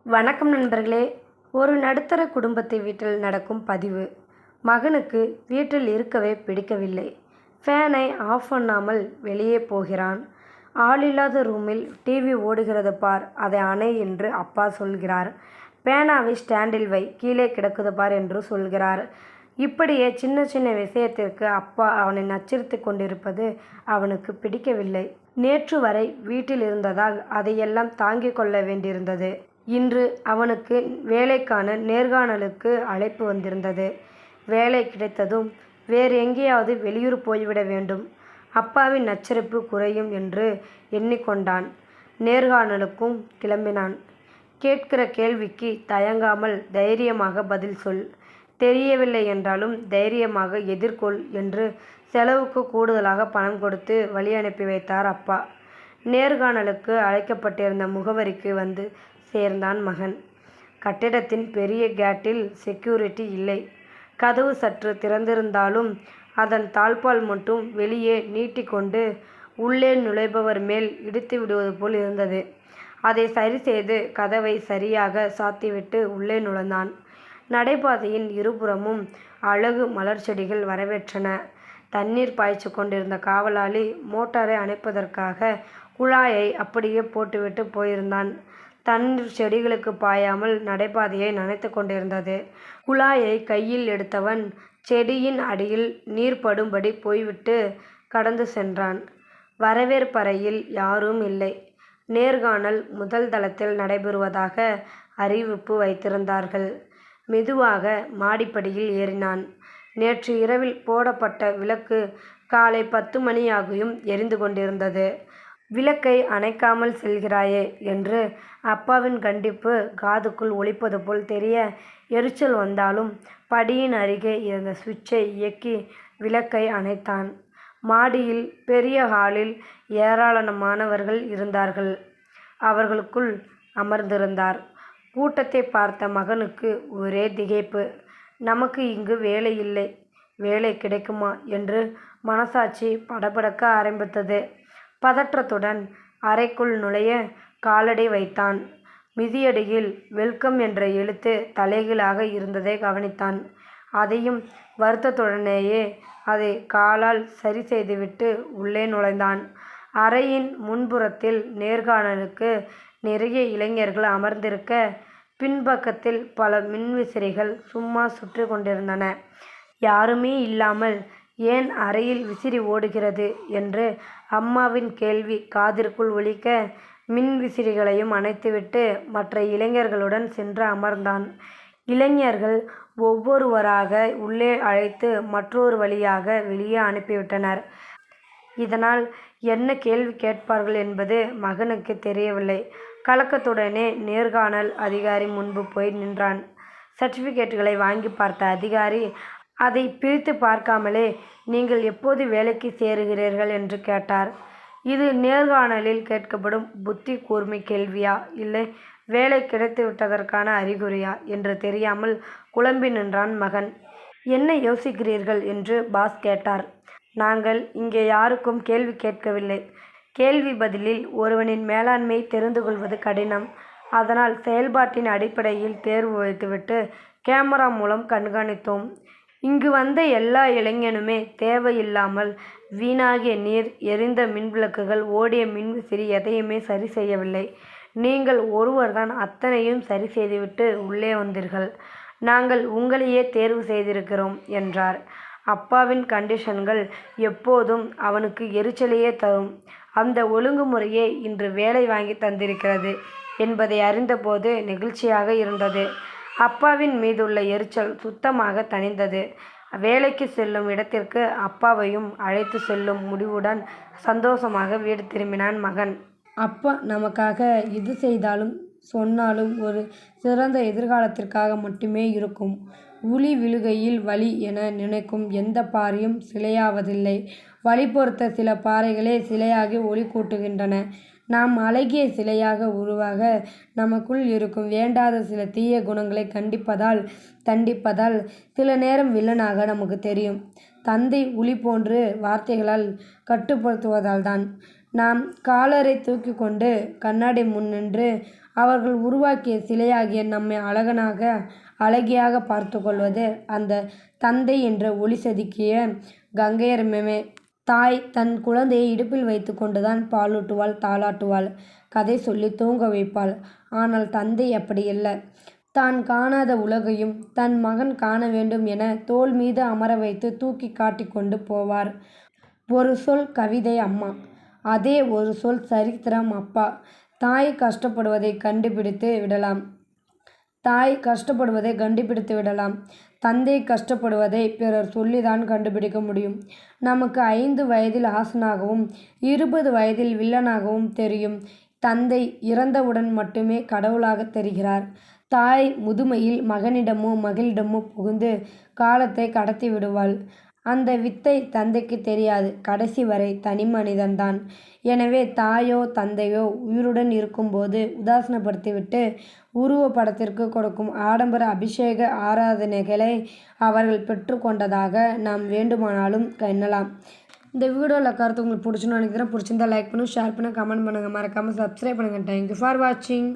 வணக்கம் நண்பர்களே. ஒரு நடுத்தர குடும்பத்தை வீட்டில் நடக்கும் பதிவு. மகனுக்கு வீட்டில் இருக்கவே பிடிக்கவில்லை. ஃபேனை ஆஃப் பண்ணாமல் வெளியே போகிறான். ஆளில்லாத ரூமில் டிவி ஓடுகிறது பார், அதை அணை என்று அப்பா சொல்கிறார். பேனாவை ஸ்டாண்டில் வை, கீழே கிடக்குது பார் என்று சொல்கிறார். இப்படியே சின்ன சின்ன விஷயத்திற்கு அப்பா அவனை நச்சரித்து கொண்டிருப்பது அவனுக்கு பிடிக்கவில்லை. நேற்று வரை வீட்டில் இருந்ததால் அதையெல்லாம் தாங்கிக் கொள்ள வேண்டியிருந்தது. இன்று அவனுக்கு வேலைக்கான நேர்காணலுக்கு அழைப்பு வந்திருந்தது. வேலை கிடைத்ததும் வேறு எங்கேயாவது வெளியூர் போய்விட வேண்டும். அப்பாவின் நச்சரிப்பு குறையும் என்று எண்ணிக்கொண்டான். நேர்காணலுக்கும் கிளம்பினான். கேட்கிற கேள்விக்கு தயங்காமல் தைரியமாக பதில் சொல். தெரியவில்லை என்றாலும் தைரியமாக எதிர்கொள் என்று செலவுக்கு கூடுதலாக பணம் கொடுத்து வழி அனுப்பி வைத்தார் அப்பா. நேர்காணலுக்கு அழைக்கப்பட்டிருந்த முகவரிக்கு வந்து சேர்ந்தான் மகன். கட்டிடத்தின் பெரிய கேட்டில் செக்யூரிட்டி இல்லை. கதவு சற்று திறந்திருந்தாலும் அதன் தாழ்பால் மட்டும் வெளியே நீட்டிக்கொண்டு உள்ளே நுழைபவர் மேல் இடித்து விடுவது போல் இருந்தது. அதை சரி செய்து கதவை சரியாக சாத்திவிட்டு உள்ளே நுழைந்தான். நடைபாதையின் இருபுறமும் அழகு மலர் செடிகள் வரவேற்றன. தண்ணீர் பாய்ச்சி கொண்டிருந்த காவலாளி மோட்டாரை அணைப்பதற்காக குழாயை அப்படியே போட்டுவிட்டு போயிருந்தான். தண்ணீர் செடிகளுக்கு பாயாமல் நடைபாதையை நனைத்து கொண்டிருந்தது. குழாயை கையில் எடுத்தவன் செடியின் அடியில் நீர் படும்படி போய்விட்டு கடந்து சென்றான். வரவேற்பறையில் யாரும் இல்லை. நேர்காணல் முதல் தளத்தில் நடைபெறுவதாக அறிவிப்பு வைத்திருந்தார்கள். மெதுவாக மாடிப்படியில் ஏறினான். நேற்று இரவில் போடப்பட்ட விளக்கு காலை 10 மணியாகியும் எரிந்து கொண்டிருந்தது. விளக்கை அணைக்காமல் செல்கிறாயே என்று அப்பாவின் கண்டிப்பு காதுக்குள் ஒலிப்பது போல் தெரிய எரிச்சல் வந்தாலும் படியின் அருகே இருந்த சுவிட்சை இயக்கி விளக்கை அணைத்தான். மாடியில் பெரிய ஹாலில் ஏராளமானவர்கள் இருந்தார்கள். அவர்களுக்குள் அமர்ந்திருந்தார். கூட்டத்தை பார்த்த மகனுக்கு ஒரே திகைப்பு. நமக்கு இங்கு வேலை இல்லை, வேலை கிடைக்குமா என்று மனசாட்சி படபடக்க ஆரம்பித்தது. பதற்றத்துடன் அறைக்குள் நுழைய காலடி வைத்தான். மிதியடியில் வெல்கம் என்ற எழுத்து தலைகீழாக இருந்ததை கவனித்தான். அதையும் வருத்தத்துடனேயே அதை காலால் சரி செய்துவிட்டு உள்ளே நுழைந்தான். அறையின் முன்புறத்தில் நேர்காணலுக்கு நிறைய இளைஞர்கள் அமர்ந்திருக்க, பின்பக்கத்தில் பல மின்விசிறிகள் சும்மா சுற்றி கொண்டிருந்தன. யாருமே இல்லாமல் ஏன் அறையில் விசிறி ஓடுகிறது என்று அம்மாவின் கேள்வி காதிற்குள் ஒலிக்க, மின்விசிறிகளையும் அணைத்துவிட்டு மற்ற இளைஞர்களுடன் சென்று அமர்ந்தான். இளைஞர்கள் ஒவ்வொருவராக உள்ளே அழைத்து மற்றொரு வழியாக வெளியே அனுப்பிவிட்டனர். இதனால் என்ன கேள்வி கேட்பார்கள் என்பது மகனுக்கு தெரியவில்லை. கலக்கத்துடனே நேர்காணல் அதிகாரி முன்பு போய் நின்றான். சர்டிபிகேட்டுகளை வாங்கி பார்த்த அதிகாரி அதை பிரித்து பார்க்காமலே நீங்கள் எப்போது வேலைக்கு சேருகிறீர்கள் என்று கேட்டார். இது நேர்காணலில் கேட்கப்படும் புத்தி கூர்மை கேள்வியா, இல்லை வேலை கிடைத்துவிட்டதற்கான அறிகுறியா என்று தெரியாமல் குழம்பி நின்றான் மகன். என்ன யோசிக்கிறீர்கள் என்று பாஸ் கேட்டார். நாங்கள் இங்கே யாருக்கும் கேள்வி கேட்கவில்லை. கேள்வி பதிலில் ஒருவனின் மேலாண்மை தெரிந்து கொள்வது கடினம். அதனால் செயல்பாட்டின் அடிப்படையில் தேர்வு வைத்துவிட்டு கேமரா மூலம் கண்காணித்தோம். இங்கு வந்த எல்லா இளைஞனுமே தேவையில்லாமல் வீணாகிய நீர், எரிந்த மின்விளக்குகள், ஓடிய மின்விசிறி எதையுமே சரி செய்யவில்லை. நீங்கள் ஒருவர்தான் அத்தனையும் சரி செய்துவிட்டு உள்ளே வந்தீர்கள். நாங்கள் உங்களையே தேர்வு செய்திருக்கிறோம் என்றார். அப்பாவின் கண்டிஷன்கள் எப்போதும் அவனுக்கு எரிச்சலையே தரும். அந்த ஒழுங்குமுறையே இன்று வேலை வாங்கி தந்திருக்கிறது என்பதை அறிந்தபோது நெகிழ்ச்சியாக இருந்தது. அப்பாவின் மீதுள்ள எரிச்சல் சுத்தமாக தணிந்தது. வேலைக்கு செல்லும் இடத்திற்கு அப்பாவையும் அழைத்து செல்லும் முடிவுடன் சந்தோஷமாக வீடு திரும்பினான் மகன். அப்பா நமக்காக இது செய்தாலும் சொன்னாலும் ஒரு சிறந்த எதிர்காலத்திற்காக மட்டுமே இருக்கும். உளி விழுகையில் வலி என நினைக்கும் எந்த பாறையும் சிலையாவதில்லை. வலி பொறுத்த சில பாறைகளே சிலையாகி ஒளி கூட்டுகின்றன. நாம் அழகிய சிலையாக உருவாக நமக்குள் இருக்கும் வேண்டாத சில தீய குணங்களை தண்டிப்பதால் சில நேரம் வில்லனாக நமக்கு தெரியும். தந்தை உளி போன்று வார்த்தைகளால் கட்டுப்படுத்துவதால்தான். நாம் காலரை தூக்கி கொண்டு கண்ணாடி முன் நின்று அவர்கள் உருவாக்கிய சிலையாகிய நம்மை அழகியாக பார்த்து கொள்வது அந்த தந்தை என்ற ஒளி செதுக்கிய கங்கையர்மே. தாய் தன் குழந்தையை இடுப்பில் வைத்து கொண்டுதான் பாலூட்டுவாள், தாலாட்டுவாள், கதை சொல்லி தூங்க வைப்பாள். ஆனால் தந்தை அப்படியல்ல. தான் காணாத உலகையும் தன் மகன் காண வேண்டும் என தோள் மீது அமர வைத்து தூக்கி காட்டிக் கொண்டு போவார். ஒரு சொல் கவிதை அம்மா, அதே ஒரு சொல் சரித்திரம் அப்பா. தாய் கஷ்டப்படுவதை கண்டுபிடித்து விடலாம். தந்தை கஷ்டப்படுவதை பிறர் சொல்லிதான் கண்டுபிடிக்க முடியும். நமக்கு 5 வயதில் ஆசானாகவும் 20 வயதில் வில்லனாகவும் தெரியும் தந்தை இறந்தவுடன் மட்டுமே கடவுளாக தெரிகிறார். தாய் முதுமையில் மகனிடமோ மகளிடமோ புகுந்து காலத்தை கடத்தி விடுவாள். அந்த வித்தை தந்தைக்கு தெரியாது. கடைசி வரை தனி மனிதன்தான். எனவே தாயோ தந்தையோ உயிருடன் இருக்கும்போது உதாசீனப்படுத்திவிட்டு உருவப்படத்திற்கு கொடுக்கும் ஆடம்பர அபிஷேக ஆராதனைகளை அவர்கள் பெற்று கொண்டதாக நாம் வேண்டுமானாலும் எண்ணலாம். இந்த வீடியோவில் கருத்து உங்களுக்கு பிடிச்சுன்னு நினைக்கிறேன். பிடிச்சிருந்தா லைக் பண்ணுங்கள், ஷேர் பண்ணுங்கள், கமெண்ட் பண்ணுங்கள், மறக்காமல் சப்ஸ்கிரைப் பண்ணுங்கள். தேங்க்யூ ஃபார் வாட்சிங்.